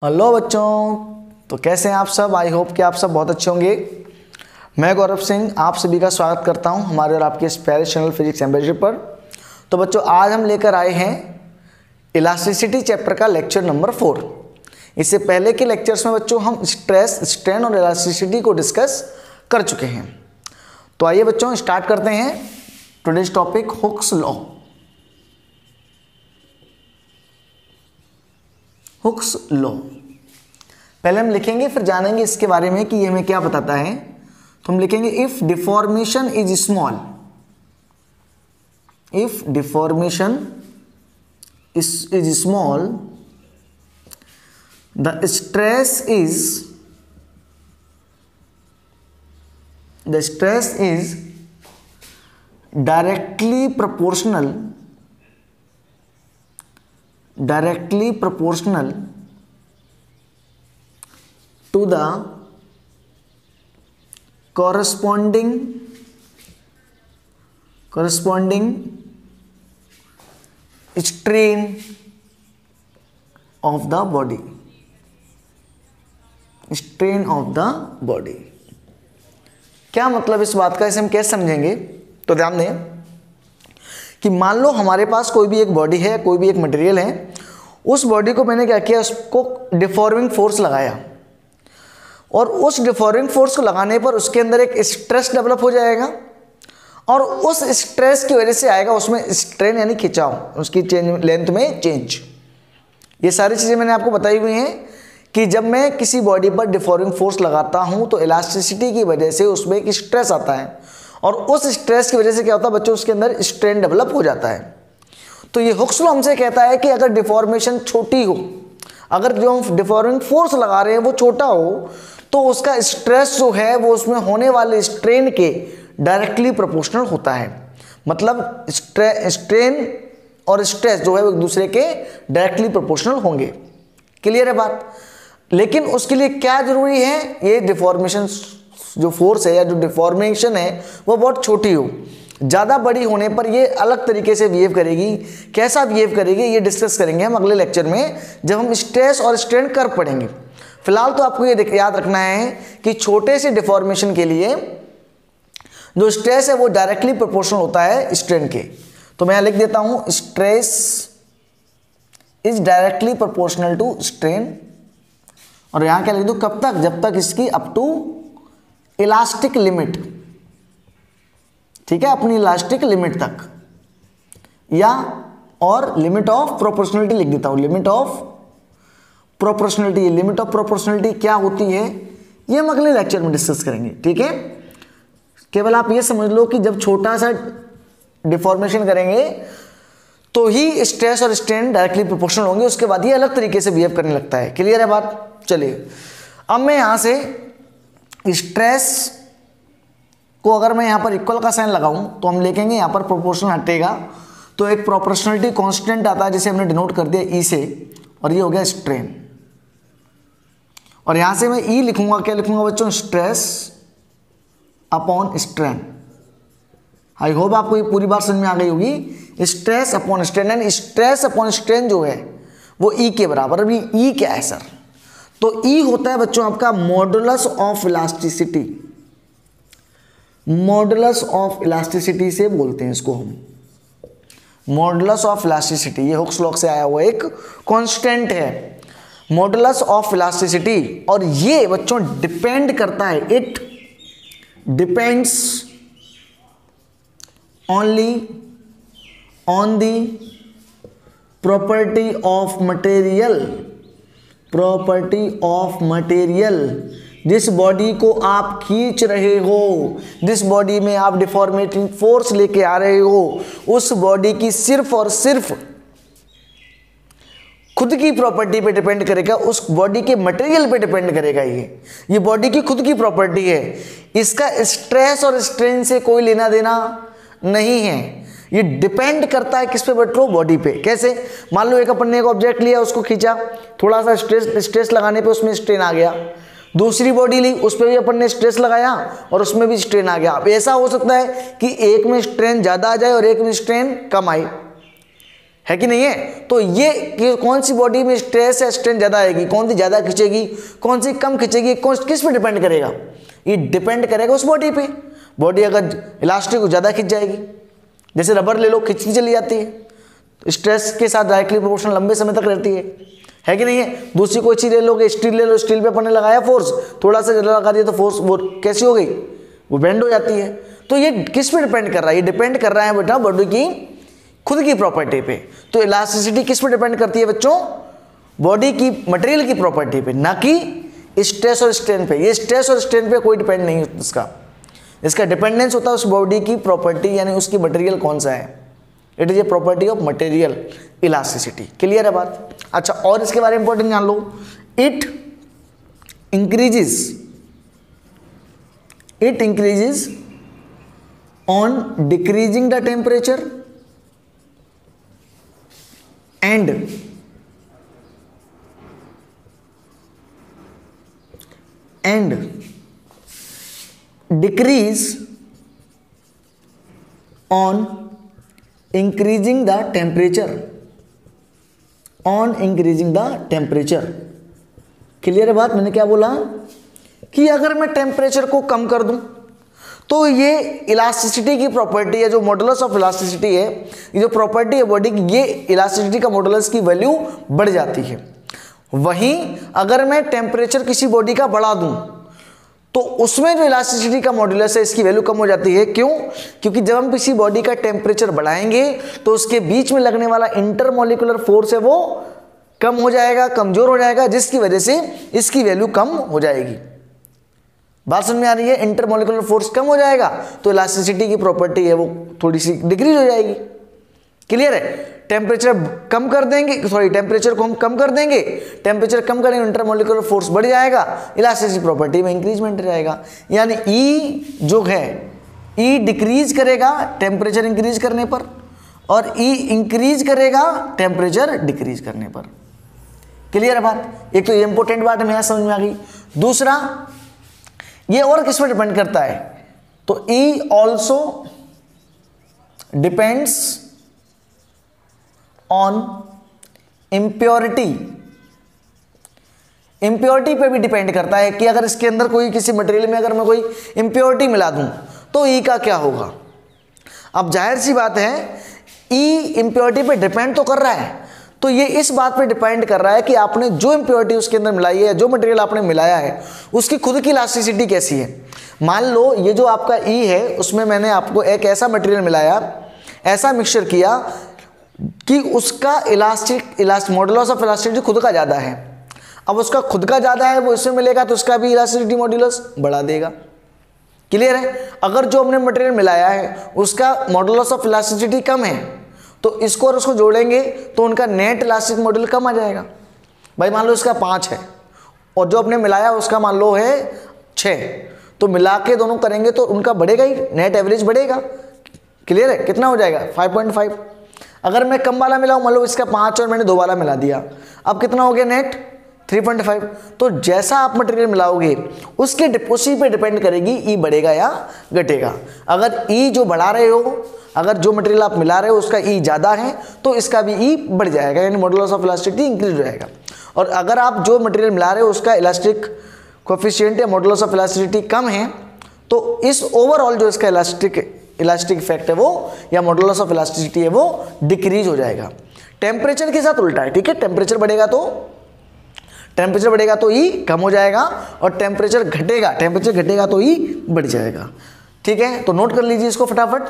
Hello बच्चों, तो कैसे हैं आप सब। आई होप कि आप सब बहुत अच्छे होंगे। मैं गौरव सिंह आप सभी का स्वागत करता हूं हमारे और आपके इस प्यारे चैनल फिजिक्स एम्बेसडर पर। तो बच्चों, आज हम लेकर आए हैं इलास्टिसिटी चैप्टर का लेक्चर नंबर 4। इससे पहले के लेक्चर्स में बच्चों हम स्ट्रेस, स्ट्रेन और इलास्टिसिटी को डिस्कस कर चुके हैं। तो आइए बच्चों स्टार्ट करते हैं today's topic, Hooke's law. Hooke's law पहले हम लिखेंगे, फिर जानेंगे इसके बारे में कि ये हमें क्या बताता है। तो हम लिखेंगे if deformation is small, if deformation is small the stress is directly proportional to the corresponding strain of the body, क्या मतलब इस बात का, इसे हम कैसे समझेंगे। तो ध्यान दें कि मान लो हमारे पास कोई भी एक बॉडी है, कोई भी एक मटेरियल है, उस बॉडी को मैंने क्या किया, उसको डिफॉर्मिंग फोर्स लगाया, और उस डिफॉर्मिंग फोर्स को लगाने पर उसके अंदर एक स्ट्रेस डेवलप हो जाएगा, और उस स्ट्रेस की वजह से आएगा उसमें स्ट्रेन यानी खिंचाव, उसकी लेंथ में चेंज। ये सारी चीज़ें मैंने आपको बताई हुई हैं कि जब मैं किसी बॉडी पर डिफॉर्मिंग फोर्स लगाता हूँ तो इलास्टिसिटी की वजह से उसमें एक स्ट्रेस आता है, और उस स्ट्रेस की वजह से क्या होता है बच्चों, उसके अंदर स्ट्रेन डेवलप हो जाता है। तो ये हुक्स लॉ हमसे कहता है कि अगर डिफॉर्मेशन छोटी हो, अगर जो हम डिफॉर्मिंग फोर्स लगा रहे हैं वो छोटा हो, तो उसका स्ट्रेस जो है वो उसमें होने वाले स्ट्रेन के डायरेक्टली प्रोपोर्शनल होता है। मतलब स्ट्रेन और स्ट्रेस जो है वो एक दूसरे के डायरेक्टली प्रोपोर्शनल होंगे। क्लियर है बात। लेकिन उसके लिए क्या जरूरी है, ये डिफॉर्मेशन जो फोर्स है या जो डिफॉर्मेशन है वो बहुत छोटी हो। ज़्यादा बड़ी होने पर ये अलग तरीके से बिहेव करेगी। कैसा बिहेव करेगी ये डिस्कस करेंगे हम अगले लेक्चर में, जब हम स्ट्रेस और स्ट्रेन कर पढ़ेंगे। फिलहाल तो आपको ये याद रखना है कि छोटे से डिफॉर्मेशन के लिए जो स्ट्रेस है वो डायरेक्टली प्रोपोर्शनल होता है स्ट्रेन के। तो मैं यहाँ लिख देता हूँ, stress is directly proportional to strain, और यहाँ क्या लिख दूँ, कब तक, जब तक इसकी अप टू इलास्टिक लिमिट, ठीक है, अपनी इलास्टिक लिमिट तक, या और लिमिट ऑफ प्रोपोर्शनलिटी लिख देता हूं, limit of proportionality. Limit of proportionality क्या होती है ये हम अगले लेक्चर में डिस्कस करेंगे, ठीक है। केवल आप ये समझ लो कि जब छोटा सा डिफॉर्मेशन करेंगे तो ही स्ट्रेस और स्ट्रेन डायरेक्टली प्रोपोर्शनल होंगे, उसके बाद ये अलग तरीके से बिहेव करने लगता है। क्लियर है बात। चलिए अब मैं यहां से स्ट्रेस को अगर मैं यहाँ पर इक्वल का साइन लगाऊं तो हम लिखेंगे यहाँ पर प्रोपोर्शनल हटेगा तो एक प्रोपोर्शनलिटी कांस्टेंट आता है जिसे हमने डिनोट कर दिया ई से, और ये हो गया स्ट्रेन। और यहाँ से मैं ई लिखूंगा, क्या लिखूंगा बच्चों, stress upon strain. I hope आपको ये पूरी बात समझ में आ गई होगी। स्ट्रेस अपॉन स्ट्रेन, यानी स्ट्रेस अपॉन स्ट्रेन जो है वो ई के बराबर। अभी ई क्या है सर, तो ई होता है बच्चों आपका modulus of elasticity. Modulus of elasticity से बोलते हैं इसको हम, मॉडुलस ऑफ इलास्टिसिटी। ये हुक्स लॉ से आया हुआ एक कांस्टेंट है, मॉडुलस ऑफ इलास्टिसिटी। और ये बच्चों डिपेंड करता है, it depends only on the property of material, property of material. जिस बॉडी को आप खींच रहे हो, जिस बॉडी में आप डिफॉर्मेटिंग फोर्स लेके आ रहे हो, उस बॉडी की सिर्फ और सिर्फ खुद की प्रॉपर्टी पे डिपेंड करेगा, उस बॉडी के मटेरियल पे डिपेंड करेगा। ये बॉडी की खुद की प्रॉपर्टी है, इसका स्ट्रेस और स्ट्रेन से कोई लेना देना नहीं है। ये डिपेंड करता है किस पे बच्चों, बॉडी पे। कैसे, मान लो एक अपन ने एक ऑब्जेक्ट लिया, उसको खींचा, थोड़ा सा स्ट्रेस लगाने पे उसमें स्ट्रेन आ गया। दूसरी बॉडी ली, उस पर भी अपन ने स्ट्रेस लगाया और उसमें भी स्ट्रेन आ गया। अब ऐसा हो सकता है कि एक में स्ट्रेन ज़्यादा आ जाए और एक में स्ट्रेन कम आए, है कि नहीं है? तो ये कौन सी बॉडी में स्ट्रेस या स्ट्रेन ज़्यादा आएगी, कौन सी ज़्यादा खींचेगी, कौन सी कम खींचेगी, किस पे डिपेंड करेगा? ये डिपेंड करेगा उस बॉडी पे। बॉडी अगर इलास्टिक को ज़्यादा खींच जाएगी, जैसे रबर ले लो, खींचती चली जाती है, स्ट्रेस के साथ डायरेक्टली प्रोपोर्शनल लंबे समय तक रहती है कि नहीं है? दूसरी कोई चीज़ ले लोगे, स्टील ले लो, स्टील पे अपन ने लगाया फोर्स, थोड़ा सा ज़्यादा लगा दिया तो फोर्स वो कैसी हो गई, वो बेंड हो जाती है। तो ये किस पे डिपेंड कर रहा है? ये डिपेंड कर रहा है बेटा बॉडी की खुद की प्रॉपर्टी पे। तो इलास्टिसिटी किस पे डिपेंड करती है बच्चों? बॉडी की मटेरियल की प्रॉपर्टी पे, ना कि स्ट्रेस और स्ट्रेन पे। ये स्ट्रेस और स्ट्रेन पे कोई डिपेंड नहीं है इसका डिपेंडेंस होता है उस बॉडी की प्रॉपर्टी, यानी उसकी मटेरियल कौन सा है। It is a property of material elasticity. Clear है बात? अच्छा, और इसके बारे में इंपॉर्टेंट जान लो। It increases on decreasing the temperature and decrease on increasing the temperature। Clear है बात? मैंने क्या बोला कि अगर मैं टेम्परेचर को कम कर दूं तो ये इलास्टिसिटी की प्रॉपर्टी है, जो मॉडुलस ऑफ इलास्टिसिटी है, ये जो प्रॉपर्टी है बॉडी की, ये इलास्टिसिटी का मॉडुलस की वैल्यू बढ़ जाती है। वहीं अगर मैं टेम्परेचर किसी बॉडी का बढ़ा दूं तो उसमें जो इलास्टिसिटी का मॉड्यूलस है इसकी वैल्यू कम हो जाती है। क्यों? क्योंकि जब हम किसी बॉडी का टेम्परेचर बढ़ाएंगे तो उसके बीच में लगने वाला इंटरमोलिकुलर फोर्स है वो कम हो जाएगा, कमजोर हो जाएगा, जिसकी वजह से इसकी वैल्यू कम हो जाएगी। बात समझ में आ रही है? इंटरमोलिकुलर फोर्स कम हो जाएगा तो इलास्टिसिटी की प्रॉपर्टी है वो थोड़ी सी डिक्रीज हो जाएगी। क्लियर है? टेम्परेचर कम कर देंगे, टेम्परेचर को हम कम कर देंगे, टेम्परेचर कम करेंगे, इंटरमोलिकुलर फोर्स बढ़ जाएगा, इलास्टिसिटी प्रॉपर्टी में इंक्रीजमेंट रहेगा। यानी ई जो है, ई डिक्रीज करेगा टेम्परेचर इंक्रीज करने पर, और ई इंक्रीज करेगा टेम्परेचर डिक्रीज करने पर। क्लियर है बात? एक तो ये इंपॉर्टेंट बात हमें यहाँ समझ में आ गई। दूसरा, ये और किस पर डिपेंड करता है? तो ई also depends on impurity. Impurity पे भी डिपेंड करता है कि अगर इसके अंदर कोई किसी मटेरियल में अगर मैं कोई इम्प्योरिटी मिला दूं तो ई का क्या होगा। अब जाहिर सी बात है, ई इम्प्योरिटी पे डिपेंड तो कर रहा है, तो ये इस बात पे डिपेंड कर रहा है कि आपने जो इम्प्योरिटी उसके अंदर मिलाई है, जो मटेरियल आपने मिलाया है, उसकी खुद की इलास्टिसिटी कैसी है। मान लो ये जो आपका ई है, उसमें मैंने आपको एक ऐसा मटेरियल मिलाया, ऐसा मिक्सचर किया कि उसका मॉडुलस ऑफ इलास्टिसिटी खुद का ज़्यादा है। अब उसका खुद का ज़्यादा है, वो इसमें मिलेगा तो उसका भी इलास्टिसिटी मॉडुलस बढ़ा देगा। क्लियर है? अगर जो हमने मटेरियल मिलाया है उसका मॉडुलस ऑफ इलास्टिसिटी कम है तो इसको और उसको जोड़ेंगे तो उनका नेट इलास्टिक मॉड्यूल कम आ जाएगा। भाई मान लो इसका 5 है और जो आपने मिलाया उसका मान लो है 6, तो मिला के दोनों करेंगे तो उनका बढ़ेगा ही, नेट एवरेज बढ़ेगा। क्लियर है? कितना हो जाएगा? 5.5। अगर मैं कम वाला मिलाऊं, मान लो इसका 5 और मैंने 2 वाला मिला दिया, अब कितना हो गया नेट? 3.5। तो जैसा आप मटेरियल मिलाओगे उसी पे डिपेंड करेगी ई बढ़ेगा या घटेगा। अगर ई जो बढ़ा रहे हो, अगर जो मटेरियल आप मिला रहे हो उसका ई ज़्यादा है तो इसका भी ई बढ़ जाएगा, यानी मॉडुलस ऑफ इलास्टिसिटी इंक्रीज हो जाएगा। और अगर आप जो मटेरियल मिला रहे हो उसका इलास्टिक कोफिशिएंट या मॉडुलस ऑफ इलास्टिसिटी कम है तो इस ओवरऑल जो इसका इलास्टिक इफेक्ट है वो या मॉडुलस ऑफ इलास्टिसिटी है वो डिक्रीज हो जाएगा। टेम्परेचर के साथ उल्टा है। ठीक है? टेम्परेचर बढ़ेगा तो ई कम हो जाएगा और टेम्परेचर घटेगा तो ई बढ़ जाएगा। ठीक है? तो नोट कर लीजिए इसको फटाफट।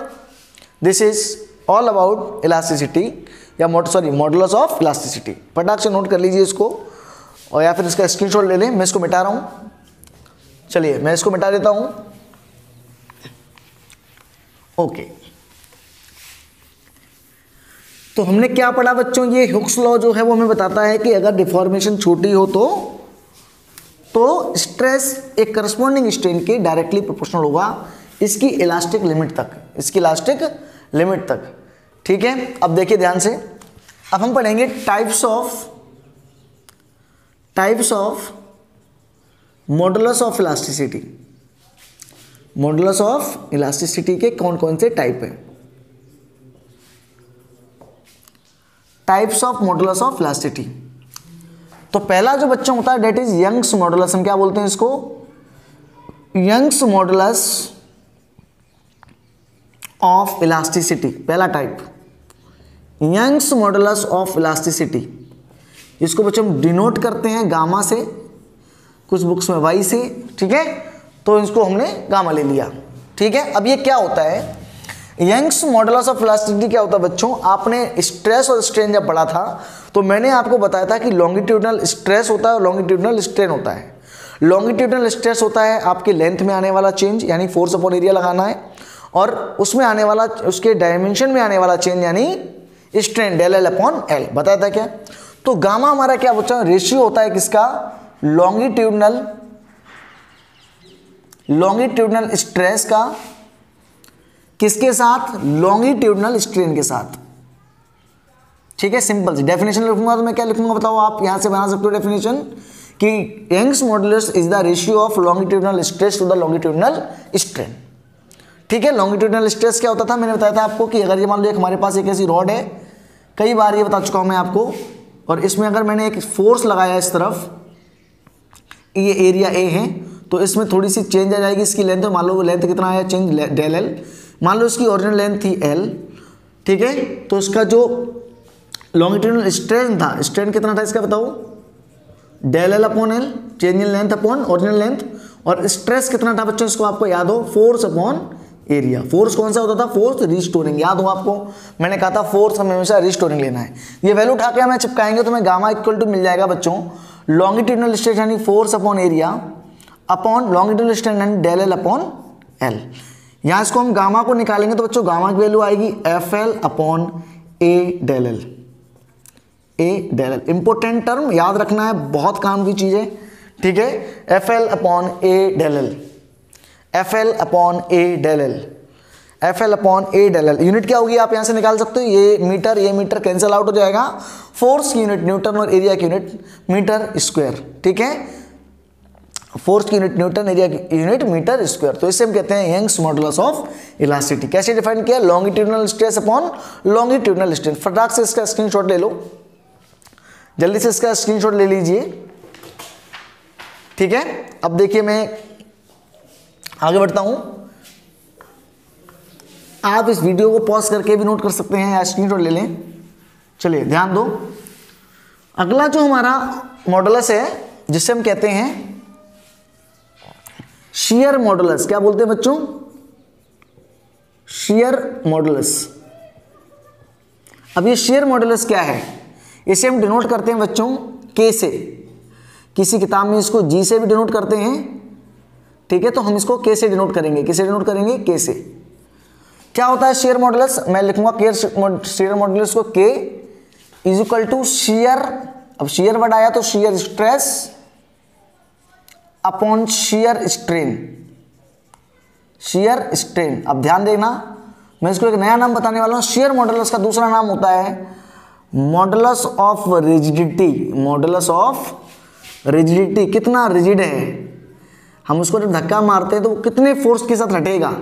This is all about elasticity या मॉडुलस ऑफ इलास्टिसिटी। फटाक से नोट कर लीजिए इसको, और या फिर इसका स्क्रीनशॉट ले लें। मैं इसको मिटा रहा हूँ, चलिए मैं इसको मिटा देता हूँ। ओके, तो हमने क्या पढ़ा बच्चों? ये हुक्स लॉ जो है वो हमें बताता है कि अगर डिफॉर्मेशन छोटी हो तो स्ट्रेस एक करस्पॉन्डिंग स्ट्रेन के डायरेक्टली प्रोपोर्शनल होगा इसकी इलास्टिक लिमिट तक। ठीक है? अब देखिए ध्यान से, अब हम पढ़ेंगे types of modulus of elasticity. Modulus of elasticity के कौन कौन से टाइप हैं? Types of modulus of elasticity. तो पहला जो बच्चा होता है डेट इज यंग्स मॉडुलस, हम क्या बोलते हैं इसको, यंग्स मॉडुलस ऑफ इलास्टिसिटी। पहला type Young's modulus of elasticity, इसको बच्चों हम डिनोट करते हैं गामा से, कुछ बुक्स में वाई से, ठीक है, तो इसको हमने गामा ले लिया, ठीक है। अब ये क्या होता है, यंग्स मॉडुलस ऑफ इलास्टिसिटी क्या होता है बच्चों, आपने स्ट्रेस और स्ट्रेन जब पढ़ा था तो मैंने आपको बताया था कि लॉन्गिट्यूडनल स्ट्रेस होता है और लॉन्गिट्यूडनल स्ट्रेन होता है। लॉन्गिट्यूडनल स्ट्रेस होता है आपके लेंथ में आने वाला चेंज यानी फोर्स अपॉन एरिया लगाना है, और उसमें आने वाला, उसके डायमेंशन में आने वाला चेंज यानी strain del L upon L, बताया था क्या। तो गामा हमारा क्या बच्चा रेशियो होता है किसका, लॉन्गिट्यूडनल स्ट्रेस का किसके साथ, लॉन्गिट्यूडनल स्ट्रेन के साथ, ठीक है। सिंपल सी डेफिनेशन लिखूंगा तो मैं क्या लिखूंगा बताओ, आप यहां से बना सकते हो डेफिनेशन कि Young's modulus is the ratio of longitudinal stress to the longitudinal strain, ठीक है। लॉन्गिट्यूडनल स्ट्रेस क्या होता था, मैंने बताया था आपको कि अगर ये मान लो हमारे पास एक ऐसी रॉड है, कई बार ये बता चुका हूं मैं आपको, और इसमें अगर मैंने एक फोर्स लगाया इस तरफ, ये एरिया ए है, तो इसमें थोड़ी सी चेंज आ जाएगी इसकी लेंथ, मान लो वो लेंथ कितना आया चेंज डेल एल, मान लो इसकी ओरिजिनल लेंथ थी एल, ठीक है, तो इसका जो लॉन्गिट्यूडनल स्ट्रेन था, स्ट्रेन कितना था इसका बताओ, del L upon L, change in length upon original length, और स्ट्रेस कितना था बच्चों, इसको आपको याद हो, फोर्स अपॉन एरिया। फोर्स कौन सा होता था, फोर्स रिस्टोरिंग, याद हो आपको, मैंने कहा था फोर्स हमें हमेशा रिस्टोरिंग लेना है। ये वैल्यू उठा के हमें चिपकाएंगे तो हमें गामा इक्वल टू मिल जाएगा बच्चों लॉन्गिट्यूडनल स्ट्रेस यानी force upon area upon longitudinal strain यानी डेल एल अपॉन एल। यहाँ इसको हम गामा को निकालेंगे तो बच्चों गामा की वैल्यू आएगी F L upon A del L, A del L. Important term याद रखना है, बहुत काम की चीज़ है, ठीक है। F L upon A del L, F L upon A del L, F L upon A del L. Unit क्या होगी आप यहाँ से निकाल सकते हो, ये मीटर कैंसिल आउट हो जाएगा, फोर्स की यूनिट न्यूटन और एरिया की यूनिट मीटर स्क्वायर, ठीक है। फोर्स की यूनिट न्यूटन, एरिया की यूनिट मीटर स्क्वायर, तो इसे हम कहते हैं यंग्स मॉडुलस ऑफ इलास्टिसिटी। कैसे डिफाइन किया, longitudinal stress upon longitudinal strain. फटाक से इसका स्क्रीनशॉट ले लो, जल्दी से इसका स्क्रीनशॉट ले लीजिए, ठीक है। अब देखिए मैं आगे बढ़ता हूं, आप इस वीडियो को पॉज करके भी नोट कर सकते हैं या स्क्रीनशॉट ले लें। चलिए ध्यान दो, अगला जो हमारा मॉडुलस है जिसे हम कहते हैं शियर मॉडुलस। क्या बोलते हैं बच्चों, शियर मॉडुलस। अब ये शियर मॉडुलस क्या है, इसे हम डिनोट करते हैं बच्चों के से, किसी किताब में इसको जी से भी डिनोट करते हैं, ठीक है, तो हम इसको के से डिनोट करेंगे। किसे डिनोट करेंगे, के से। क्या होता है शियर मॉडुलस, मैं लिखूंगा शियर मॉडुलस को के इज इक्वल टू शियर, अब शियर वर्ड आया तो shear stress upon shear strain, shear strain. अब ध्यान देना, मैं इसको एक नया नाम बताने वाला हूं। शियर मॉडुलस का दूसरा नाम होता है modulus of rigidity, modulus of rigidity, कितना रिजिड है, हम उसको जब धक्का मारते हैं तो वो कितने फोर्स के साथ हटेगा,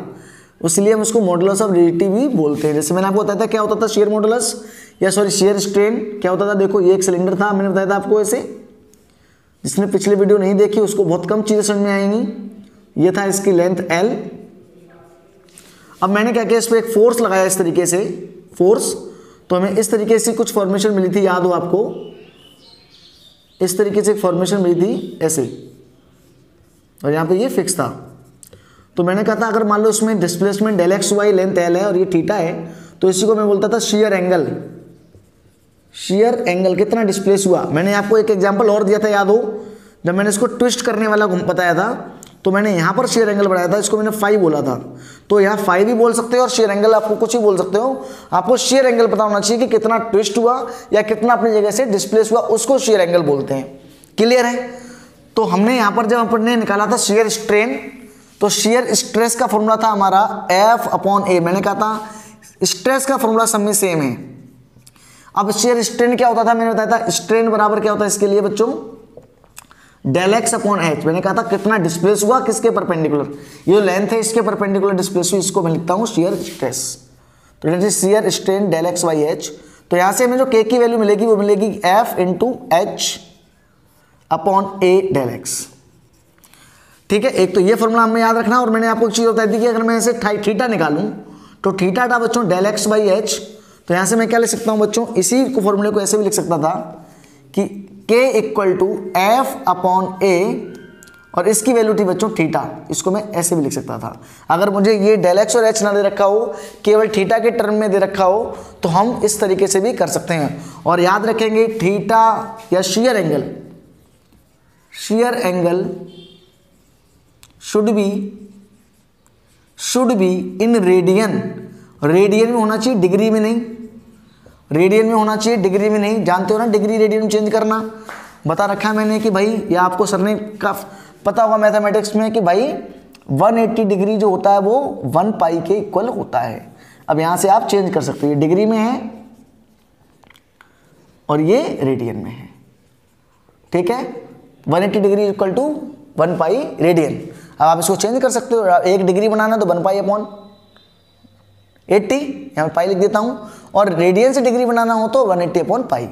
इसलिए हम उसको मॉडुलस ऑफ रिजिडिटी भी बोलते हैं। जैसे मैंने आपको बताया था क्या होता था शियर मॉडुलस, या सॉरी शियर स्ट्रेन क्या होता था, देखो ये एक सिलेंडर था, मैंने बताया था आपको ऐसे, जिसने पिछले वीडियो नहीं देखी उसको बहुत कम चीजें समझ में आएंगी। ये था इसकी लेंथ एल, अब मैंने क्या किया, इस पर एक फोर्स लगाया इस तरीके से, फोर्स, तो हमें इस तरीके से कुछ फॉर्मेशन मिली थी, याद हो आपको, इस तरीके से फॉर्मेशन मिली थी ऐसे, और यहाँ पे ये फिक्स था। तो मैंने कहा था अगर मान लो इसमें displacement del x y length L है और ये थीटा है, तो इसी को मैं बोलता था शियर एंगल। शियर एंगल कितना डिस्प्लेस हुआ। मैंने आपको एक एग्जांपल और दिया था, याद हो, जब मैंने इसको ट्विस्ट करने वाला बताया था तो मैंने यहाँ पर शेयर एंगल बढ़ाया था, इसको मैंने फाई बोला था, तो यहाँ फाई भी बोल सकते हो और शेयर एंगल आपको कुछ ही बोल सकते हो। आपको शेयर एंगल पता होना चाहिए कि कितना ट्विस्ट हुआ या कितना अपनी जगह से डिस्प्लेस हुआ, उसको शेयर एंगल बोलते हैं। क्लियर है। तो हमने यहाँ पर जब अपने निकाला था शेयर स्ट्रेन, तो शेयर स्ट्रेस का फॉर्मूला था हमारा एफ अपॉन ए। मैंने कहा था स्ट्रेस का फॉर्मूला सब में सेम है। अब शेयर स्ट्रेन क्या होता था, मैंने बताया था स्ट्रेन बराबर क्या होता है इसके लिए बच्चों, डेल एक्स अपॉन एच। मैंने कहा था कितना डिस्प्लेस हुआ किसके परपेंडिकुलर, ये जो लेंथ है इसके परपेंडिकुलर डिस्प्लेस हुई, इसको मैं लिखता हूँ शेयर स्ट्रेस। तो shear strain del x by h. तो यहाँ से हमें जो के की वैल्यू मिलेगी वो मिलेगी F into H upon A del x. ठीक है, एक तो ये फॉर्मूला हमें याद रखना। और मैंने आपको एक चीज़ बता दी कि अगर मैं ऐसे थीटा निकालूं तो थीटा था बच्चों डेल एक्स बाई एच। तो यहाँ से मैं क्या लिख सकता हूँ बच्चों, इसी को फॉर्मूले को ऐसे भी लिख सकता था कि के इक्वल टू एफ अपॉन ए, और इसकी वैल्यू थी बच्चों थीटा। इसको मैं ऐसे भी लिख सकता था। अगर मुझे ये डेल एक्स और एच ना दे रखा हो, केवल थीटा के टर्म में दे रखा हो, तो हम इस तरीके से भी कर सकते हैं। और याद रखेंगे थीटा या shear angle should be in radian. Radian में होना चाहिए, डिग्री में नहीं। रेडियन में होना चाहिए, डिग्री में नहीं। जानते हो ना डिग्री रेडियन में चेंज करना, बता रखा है मैंने कि भाई, या आपको सर ने का पता होगा मैथमेटिक्स में कि भाई 180 डिग्री जो होता है वो 1 पाई के इक्वल होता है। अब यहाँ से आप चेंज कर सकते हो, ये डिग्री में है और ये रेडियन में है। ठीक है, 180 degree equal to 1 pi radian. अब आप इसको चेंज कर सकते हो, 1 डिग्री बनाना तो 1 पाई अपॉन 80, यहाँ पाई लिख देता हूँ। और रेडियन से डिग्री बनाना हो तो 180 अपॉन पाई।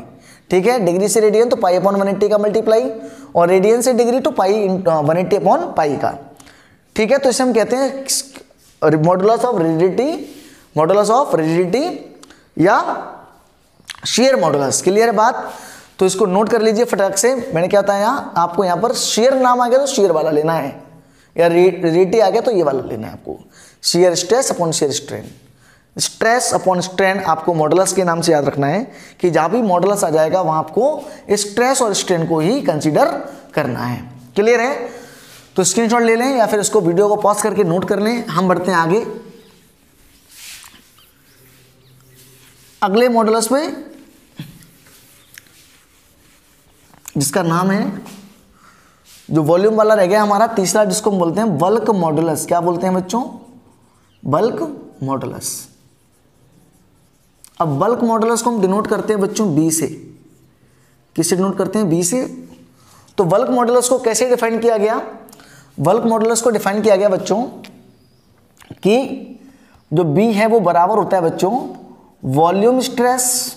ठीक है, डिग्री से रेडियन तो पाई अपॉन 180 का मल्टीप्लाई, और रेडियन से डिग्री तो पाई 180 अपॉन पाई का। ठीक है, तो इसे हम कहते हैं मॉडुलस ऑफ रिजिडिटी या शेयर मॉडुलस। क्लियर है बात? तो इसको नोट कर लीजिए फटाक से। मैंने क्या बताया, आपको यहाँ पर शेयर नाम आ गया तो शेयर वाला लेना है, या रिजिडिटी आ गया तो ये वाला लेना है आपको। Shear stress upon shear strain, stress upon strain आपको मॉडुलस के नाम से याद रखना है कि जहाँ भी मॉडुलस आ जाएगा वहाँ आपको स्ट्रेस और स्ट्रेन को ही कंसीडर करना है। क्लियर है? तो स्क्रीनशॉट ले लें या फिर इसको वीडियो को पॉज करके नोट कर लें। हम बढ़ते हैं आगे अगले मॉडुलस पे, जिसका नाम है, जो वॉल्यूम वाला रह गया हमारा तीसरा, जिसको हम बोलते हैं बल्क मॉडुलस। क्या बोलते हैं बच्चों? Bulk modulus. अब बल्क मॉडुलस को हम डिनोट करते हैं बच्चों बी से। किससे डिनोट करते हैं? बी से। तो बल्क मॉडुलस को कैसे डिफाइन किया गया? बल्क मॉडुलस को डिफाइन किया गया बच्चों कि जो बी है वो बराबर होता है बच्चों volume stress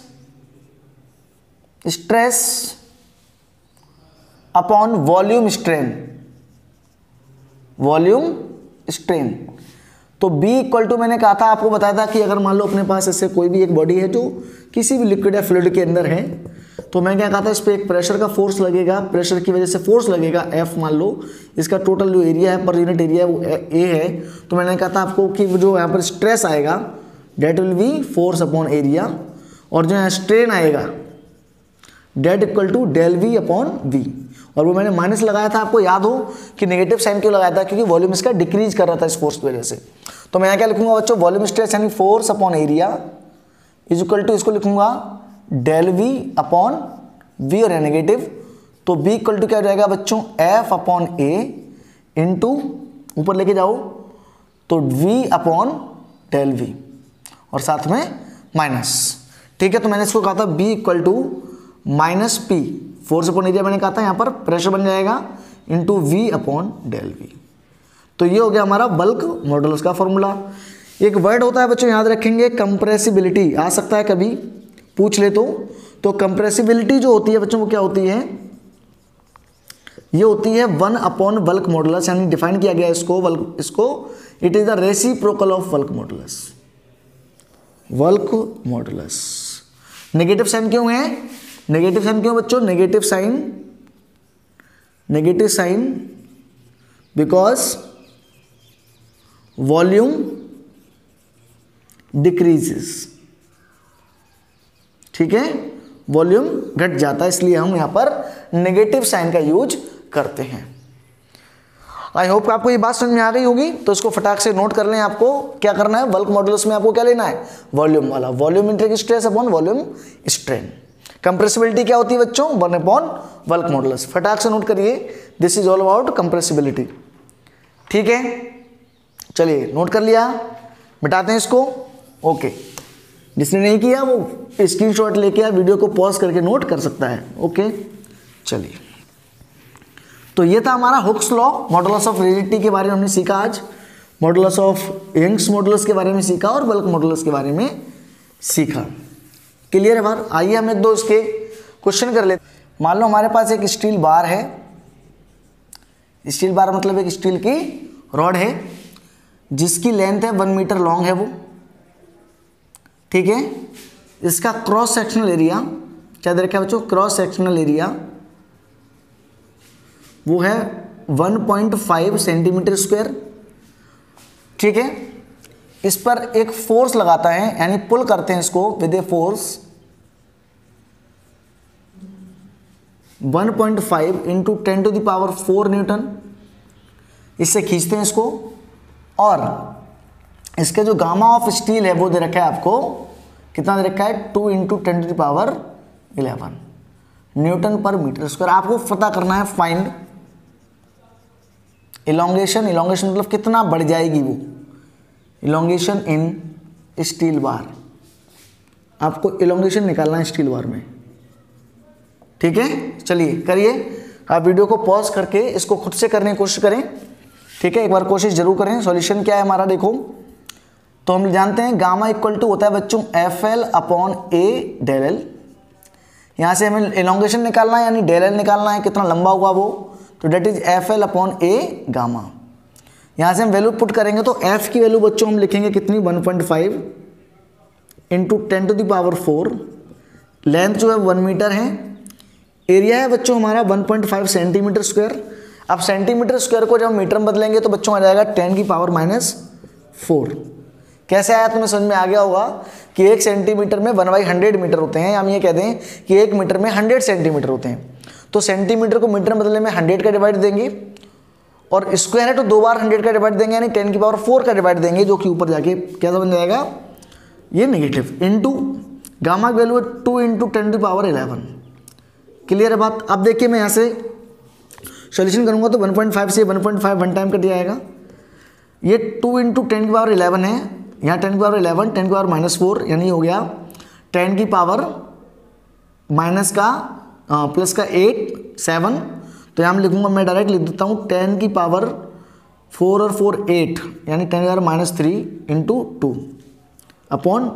upon volume strain. तो B इक्वल टू, मैंने कहा था, आपको बताया था कि अगर मान लो अपने पास ऐसे कोई भी एक बॉडी है जो किसी भी लिक्विड या फ्लूइड के अंदर है, तो मैं क्या कहा था, इस पर एक प्रेशर का फोर्स लगेगा, प्रेशर की वजह से फोर्स लगेगा F। मान लो इसका टोटल जो एरिया है पर यूनिट एरिया है वो A है। तो मैंने कहा था आपको कि जो यहाँ पर स्ट्रेस आएगा that will be force upon area, और जो यहाँ स्ट्रेन आएगा that equal to del V upon V। और वो मैंने माइनस लगाया था, आपको याद हो कि नेगेटिव साइन क्यों लगाया था? क्योंकि वॉल्यूम इसका डिक्रीज कर रहा था इस फोर्स की वजह से। तो मैं यहाँ क्या लिखूंगा बच्चों? वॉल्यूम स्ट्रेस यानी force upon area is equal to, इसको लिखूंगा डेल V अपॉन V, और है नेगेटिव तो B इक्वल टू क्या हो जाएगा बच्चों? F अपॉन A इंटू, ऊपर लेके जाओ तो V अपॉन डेल V, और साथ में माइनस। ठीक है, तो मैंने इसको कहा था B equal to minus P, force upon area मैंने कहा था, यहाँ पर प्रेशर बन जाएगा into V upon del V। तो ये हो गया हमारा बल्क मॉडुलस का फॉर्मूला। एक वर्ड होता है बच्चों, याद रखेंगे, कंप्रेसिबिलिटी। आ सकता है कभी पूछ ले तो कंप्रेसिबिलिटी जो होती है बच्चों वो क्या होती है? ये होती है 1 अपॉन बल्क मॉडुलस, यानी डिफाइन किया गया इसको it is the reciprocal of bulk modulus. Negative sign क्यों है? नेगेटिव साइन क्यों बच्चों? Negative sign because volume decreases. ठीक है, वॉल्यूम घट जाता है, इसलिए हम यहां पर नेगेटिव साइन का यूज करते हैं। आई होप आपको ये बात समझ में आ गई होगी। तो इसको फटाक से नोट कर लें। आपको क्या करना है, बल्क मॉडुलस में आपको क्या लेना है? वॉल्यूम वाला, volume into stress upon volume strain. Compressibility क्या होती है बच्चों? 1 अपॉन बल्क मॉडुलस। फटाक से नोट करिए, this is all about compressibility. ठीक है, चलिए नोट कर लिया, मिटाते हैं इसको। ओके, जिसने नहीं किया वो स्क्रीनशॉट लेके या वीडियो को पॉज करके नोट कर सकता है। ओके, चलिए, तो ये था हमारा Hooke's law. Modulus of rigidity के बारे में हमने सीखा आज, मॉडुलस ऑफ यंग्स मॉडुलस के बारे में सीखा, और बल्क मॉडुलस के बारे में सीखा। क्लियर है बार? आइए हम एक दो इसके क्वेश्चन कर लेते। मान लो हमारे पास एक स्टील बार है, स्टील बार मतलब एक स्टील की रॉड है जिसकी लेंथ है 1 मीटर लॉन्ग है वो, ठीक है। इसका क्रॉस सेक्शनल एरिया क्या दे रखा है बच्चों? क्रॉस सेक्शनल एरिया वो है 1.5 सेंटीमीटर स्क्वायर, ठीक है। इस पर एक फोर्स लगाता है यानी पुल करते हैं इसको with a force 1.5 into 10⁴ Newton, इससे खींचते हैं इसको। और इसके जो गामा ऑफ स्टील है वो दे रखा है आपको, कितना दे रखा है? 2 इंटू 10⁻11 न्यूटन पर मीटर स्क्वायर। आपको पता करना है फाइंड इलोंगेशन। इलोंगेशन मतलब कितना बढ़ जाएगी वो, इलोंगेशन इन स्टील बार। आपको इलोंगेशन निकालना है स्टील बार में, ठीक है। चलिए करिए, आप वीडियो को पॉज करके इसको खुद से करने की कोशिश करें, ठीक है। एक बार कोशिश जरूर करें। सॉल्यूशन क्या है हमारा देखो, तो हम जानते हैं गामा इक्वल टू होता है बच्चों FL/A डेल एल। यहाँ से हमें इलोंगेशन निकालना है यानी डेल एल निकालना है, कितना लंबा होगा वो, तो डेट इज FL/A गामा। यहाँ से हम वैल्यू पुट करेंगे तो F की वैल्यू बच्चों हम लिखेंगे कितनी? 1.5 इंटू 10⁴। लेंथ जो है 1 मीटर है, एरिया है बच्चों हमारा 1.5 सेंटीमीटर स्क्वायर। अब सेंटीमीटर स्क्वायर को जब मीटर में बदलेंगे तो बच्चों आ जाएगा 10⁻⁴। कैसे आया तुम्हें समझ में आ गया होगा कि 1 सेंटीमीटर में 1/100 मीटर होते हैं, हम ये कह दें कि 1 मीटर में 100 सेंटीमीटर होते हैं। तो सेंटीमीटर को मीटर में बदलने में 100 का डिवाइड देंगे, और स्क्वायर है तो 2 बार 100 का डिवाइड देंगे यानी 10⁴ का डिवाइड देंगे, जो कि ऊपर जाके क्या बन जाएगा? ये नेगेटिव। इंटू गामा की वैल्यू है 2 इंटू 10⁻11। क्लियर है बात? अब देखिए मैं यहाँ से सॉल्यूशन करूँगा तो 1.5 से 1.5 वन टाइम कट जाएगा। ये 2 इंटू 10⁻11 है, यहाँ 10⁻11 10⁻⁻4 यानी हो गया 10 की पावर माइनस का प्लस का 8 7। तो यहाँ लिखूंगा, मैं डायरेक्ट लिख देता हूँ 10 की पावर 4 और 4 8 यानी 10⁻³ इंटू 2 अपॉन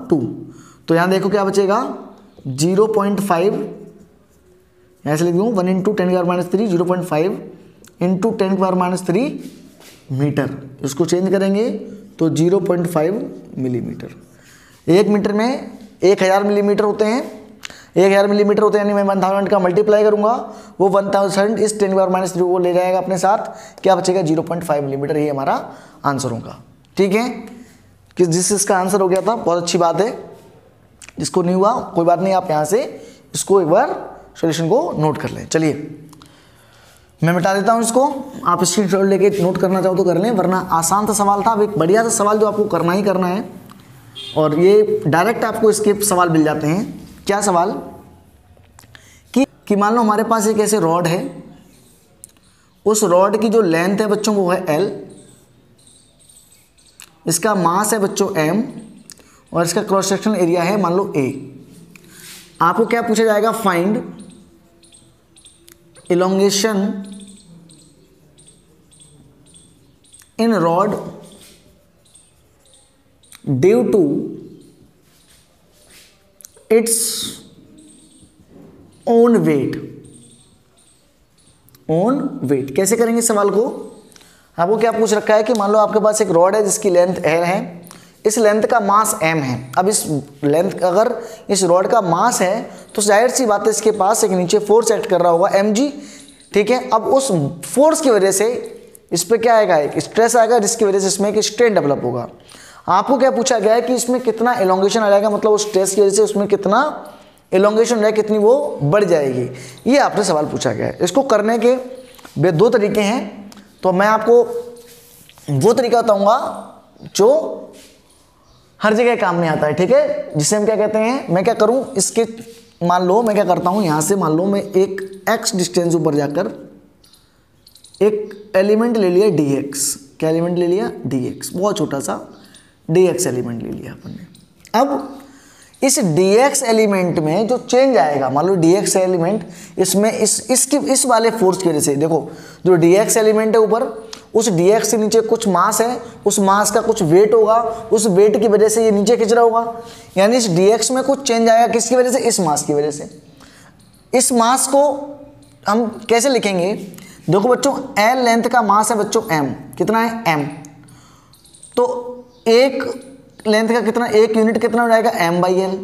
2। तो यहाँ देखो क्या बचेगा? 0.5, यहाँ से लिख दूँ 1 इंटू 10⁻³ 0.5 इंटू 10⁻³ मीटर। इसको चेंज करेंगे तो 0.5 मिलीमीटर। 1 मीटर में 1000 मिलीमीटर होते हैं, 1000 मिलीमीटर होते हैं यानी मैं 1000 का मल्टीप्लाई करूंगा, वो 1000 इस 10⁻³ को ले जाएगा अपने साथ, क्या बचेगा? 0.5 मिलीमीटर। ये हमारा आंसर होगा, ठीक है। कि जिस इसका आंसर हो गया था, बहुत अच्छी बात है। जिसको नहीं हुआ कोई बात नहीं, आप यहाँ से इसको एक बार सॉल्यूशन को नोट कर लें। चलिए मैं मिटा देता हूँ इसको, आप स्क्रीनशॉट लेके नोट करना चाहो तो कर लें, वरना आसान सा सवाल था। अब एक बढ़िया सा सवाल जो आपको करना ही करना है, और ये डायरेक्ट आपको इसके सवाल मिल जाते हैं। क्या सवाल? कि मान लो हमारे पास एक ऐसे रॉड है, उस रॉड की जो लेंथ है बच्चों वो है L, इसका मास है बच्चों M, और इसका क्रॉस सेक्शनल एरिया है मान लो A। आपको क्या पूछा जाएगा? Find elongation in rod due to its own weight. कैसे करेंगे सवाल को? आपको क्या पूछ रखा है कि मान लो आपके पास एक रॉड है जिसकी लेंथ L है, इस लेंथ का मास M है। अब इस लेंथ, अगर इस रॉड का मास है तो जाहिर सी बात है इसके पास एक नीचे फोर्स एक्ट कर रहा होगा mg, ठीक है। अब उस फोर्स की वजह से इस पर क्या आएगा? एक स्ट्रेस आएगा, जिसकी वजह से इसमें एक स्ट्रेन डेवलप होगा। आपको क्या पूछा गया है कि इसमें कितना एलोंगेशन आ जाएगा, मतलब उस स्ट्रेस की वजह से उसमें कितना एलोंगेशन हो जाएगा, कितनी वो बढ़ जाएगी। ये आपसे सवाल पूछा गया है। इसको करने के 2 तरीके हैं, तो मैं आपको वो तरीका बताऊंगा जो हर जगह काम में आता है, ठीक है, जिसे हम क्या कहते हैं। मैं क्या करूं, इसके मान लो मैं क्या करता हूं, यहां से मान लो मैं एक x डिस्टेंस ऊपर जाकर एक एलिमेंट ले लिया dx। क्या एलिमेंट ले लिया? dx, बहुत छोटा सा dx एलिमेंट ले लिया अपन ने। अब इस dx एलिमेंट में जो चेंज आएगा, मान लो dx एलिमेंट इसमें इस वाले फोर्स की वजह से, देखो जो dx एलिमेंट है ऊपर, उस dx के नीचे कुछ मास है, उस मास का कुछ वेट होगा, उस वेट की वजह से ये नीचे खिंच रहा होगा, यानी इस dx में कुछ चेंज आएगा, किसकी वजह से, इस मास की वजह से। इस मास को हम कैसे लिखेंगे, देखो बच्चों l लेंथ का मास है बच्चों m, कितना है m, तो एक लेंथ का कितना, एक यूनिट कितना हो जाएगा m/l।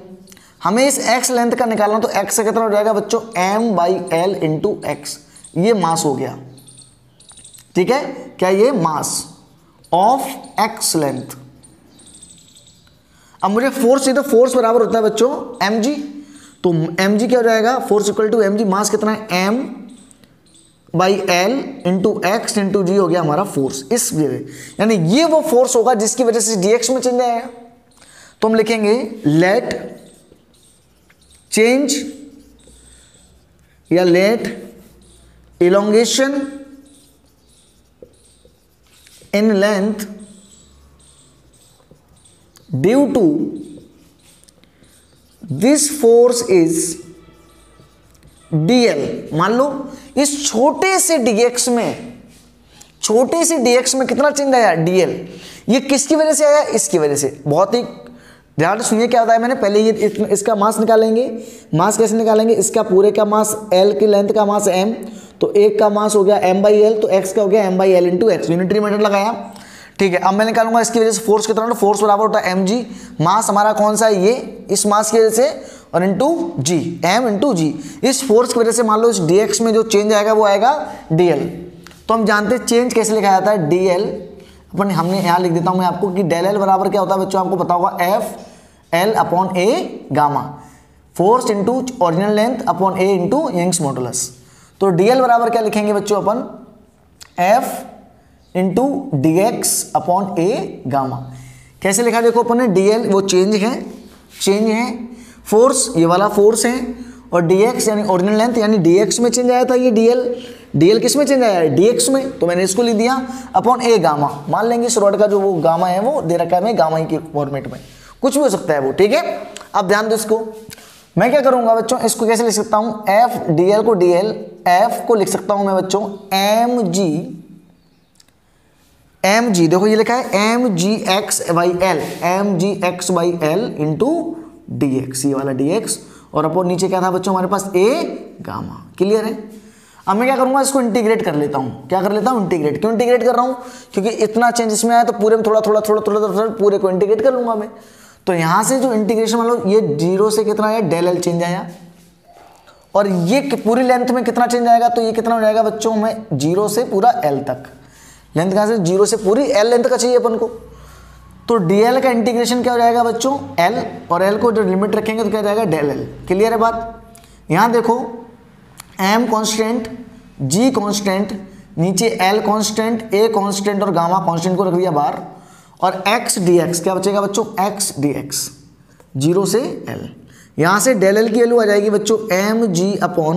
हमें इस x लेंथ का निकालना, तो x से कितना हो जाएगा बच्चों m/l इंटू x, ये मास हो गया, ठीक है, क्या ये मास ऑफ x लेंथ। अब मुझे फोर्स चाहिए, तो फोर्स बराबर होता है बच्चों mg, तो mg क्या हो जाएगा, फोर्स इक्वल टू mg, मास कितना है m/l इंटू x इंटू जी हो गया हमारा फोर्स, इस वजह, यानी ये वो फोर्स होगा जिसकी वजह से dx में चेंज आएगा। तो हम लिखेंगे लेट चेंज या late elongation in length due to this force is dl। मान लो इस छोटे से dx में, छोटे से dx में कितना चेंज आया, dl। ये किसकी वजह से आया, इसकी वजह से। बहुत ही ध्यान से सुनिए क्या बताया मैंने, पहले ये इसका मास निकालेंगे। मास कैसे निकालेंगे, इसका पूरे का मास l की लेंथ का मास m, तो एक का मास हो गया m/l, तो x का हो गया m/l into x, unitary method लगाया, ठीक है। अब मैं निकालूंगा इसकी वजह से फोर्स कितना, तो फोर्स बराबर होता है mg, मास हमारा कौन सा है, ये इस मास की वजह से, और इंटू जी, m इंटू जी, इस फोर्स की वजह से मान लो इस dx में जो चेंज आएगा वो आएगा dl। तो हम जानते हैं चेंज कैसे लिखा जाता है, dl अपन, हमने यहाँ लिख देता हूँ मैं आपको कि del L बराबर क्या होता है बच्चों, आपको पता होगा f l upon a gamma, force into original length upon a into Young's modulus. तो dl बराबर क्या लिखेंगे बच्चों अपन, f into D X upon ए गामा। कैसे लिखा देखो अपन ने, dl वो चेंज है, फोर्स ये वाला फोर्स है, और dx यानी ओरिजिनल लेंथ, यानी dx में चेंज आया था ये dl किस में चेंज आया है, dx में, तो मैंने इसको लिख दिया अपॉन ए गामा। मान लेंगे इस रॉड का जो वो गामा है वो दे रखा है हमें गामा के फॉर्मेट में, कुछ भी हो सकता है वो, ठीक है। अब ध्यान दो इसको, मैं क्या करूंगा बच्चों, इसको कैसे लिख सकता हूं, f dl को dl, f को लिख सकता हूं मैं बच्चों mg, देखो ये लिखा है mgx/l इंटू dx, ये वाला dx, और अपॉन नीचे क्या था बच्चों हमारे पास a गामा। क्लियर है। अब मैं क्या करूंगा, इसको इंटीग्रेट कर लेता हूं। क्या कर लेता हूं, इंटीग्रेट। क्यों इंटीग्रेट कर रहा हूं, क्योंकि इतना चेंज इसमें आया तो पूरे में थोड़ा पूरे को इंटीग्रेट कर लूंगा मैं। तो यहां से जो इंटीग्रेशन मान लो ये 0 से कितना आया, del L चेंज आया, और ये पूरी लेंथ में कितना चेंज आएगा, तो ये कितना हो जाएगा बच्चों में 0 से पूरा L तक, लेंथ कहां से 0 से पूरी L लेंथ का चाहिए अपन को। तो dl का इंटीग्रेशन क्या हो जाएगा बच्चों L, और L को जो लिमिट रखेंगे तो क्या जाएगा del L। क्लियर है बात। यहां देखो m कांस्टेंट, g कांस्टेंट, नीचे L कांस्टेंट, a कांस्टेंट और गामा कांस्टेंट को रख दिया बाहर, और x dx क्या बचेगा बच्चों, x dx 0 से L। यहां से del L की वैल्यू आ जाएगी बच्चों mg upon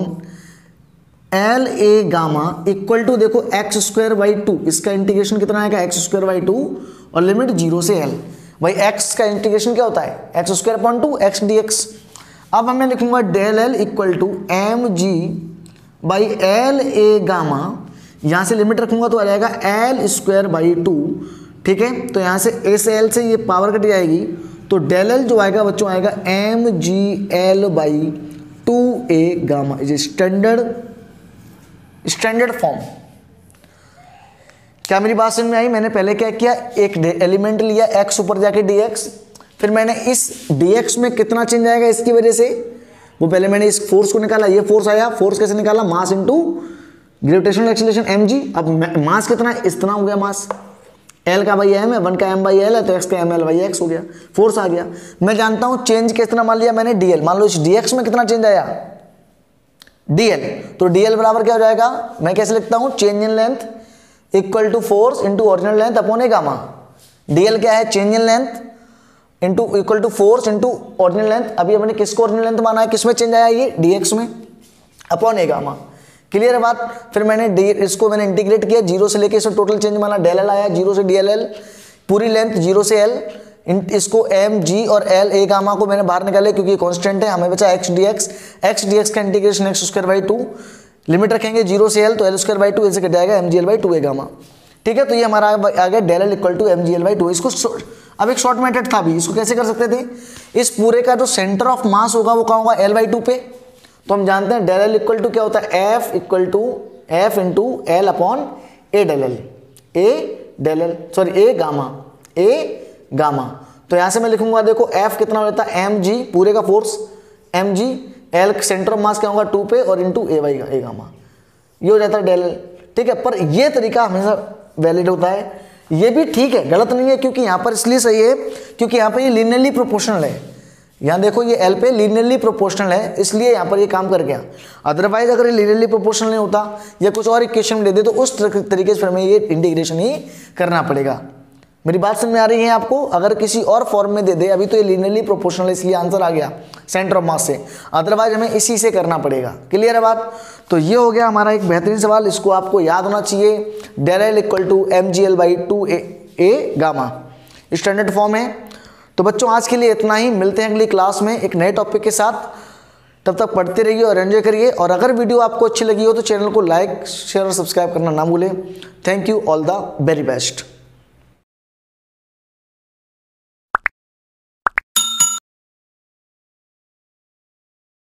L a gamma equal to देखो x²/2, इसका इंटीग्रेशन कितना आएगा x²/2 और लिमिट 0 से L। भाई x का इंटीग्रेशन क्या होता है x²/2 x dx। अब मैं लिखूंगा del L equal to mg/L a gamma, यहां से लिमिट रखूंगा तो आ जाएगा L²/2, ठीक है। तो यहां से a से L से ये पावर कट जाएगी, तो del L जो आएगा बच्चों आएगा mgL/2a gamma, is standard form. क्या मेरी बात समझ में आई। मैंने पहले क्या किया, एक एलिमेंट लिया x ऊपर जाके dx, फिर मैंने इस dx में कितना चेंज आएगा इसकी वजह से, वो पहले मैंने इस फोर्स को निकाला, ये फोर्स आया, फोर्स कैसे निकाला, mass into gravitational acceleration mg। अब मास कितना है, इतना हो गया मास, L का बाई m है, 1 का m/l है, तो x का ml/x हो गया, फोर्स आ गया। मैं जानता हूं चेंज कितना मान लिया मैंने dl, मान लो इस dx में कितना चेंज आया dl, तो dl बराबर क्या हो जाएगा, मैं कैसे लिखता हूं, change in length equal to force into original length upon A gamma. dl क्या है, change in length into equal to force into original length. अभी हमने किसको ओरिजिनल लेंथ माना है, किसमें चेंज आया ये dx में, अपॉन ए गामा। क्लियर है बात। फिर मैंने इसको मैंने इंटीग्रेट किया, 0 से लेके इसमें टोटल चेंज माना, del L आया, 0 से dl, पूरी लेंथ 0 से L, इसको m g और L a गामा को मैंने बाहर निकाले क्योंकि कांस्टेंट है, हमें बचा x dx का इंटीग्रेशन x²/2, लिमिट रखेंगे 0 से L, तो L²/2 से कट जाएगा mgL/2a गामा, ठीक है, तो ये हमारा आ गया del L equal to m g L by 2। इसको अब एक शॉर्ट मेथड था भी, इसको कैसे कर सकते थे, इस पूरे का जो सेंटर ऑफ मास होगा वो कहाँ होगा, एल बाई 2 पे। तो हम जानते हैं डेल एल इक्वल टू क्या होता है, F equal to F into L upon A del L, A del L sorry A gamma. तो यहाँ से मैं लिखूंगा, देखो एफ कितना हो जाता है एम जी पूरे का force m g, L centre of mass क्या होगा 2 पे और into A y A gamma, ये हो जाता है डेल एल। ठीक है, पर ये तरीका हमेशा वैलिड होता है, ये भी ठीक है, गलत नहीं है, क्योंकि यहाँ पर इसलिए सही है क्योंकि यहाँ पर ये लीनियरली प्रोपोर्शनल है। यहाँ देखो ये एल पे लीनियरली प्रोपोर्शनल है, इसलिए यहाँ पर ये काम कर गया। अदरवाइज अगर ये लीनियरली प्रोपोर्शनल नहीं होता या कुछ और इक्वेशन दे दे तो उस तरीके से फिर हमें ये इंटीग्रेशन ही करना पड़ेगा। मेरी बात समझ में आ रही है आपको? अगर किसी और फॉर्म में दे दे, अभी तो ये लीनियरली प्रोपोर्शनल है इसलिए आंसर आ गया सेंटर ऑफ मास से, अदरवाइज हमें इसी से करना पड़ेगा। क्लियर है बात? तो ये हो गया हमारा एक बेहतरीन सवाल, इसको आपको याद होना चाहिए, del L equal to m g L by 2 A gamma, standard form है। तो बच्चों आज के लिए इतना ही, मिलते हैं अगली क्लास में एक नए टॉपिक के साथ। तब तक पढ़ते रहिए और एंजॉय करिए, और अगर वीडियो आपको अच्छी लगी हो तो चैनल को लाइक शेयर और सब्सक्राइब करना ना भूलें। Thank you, all the very best.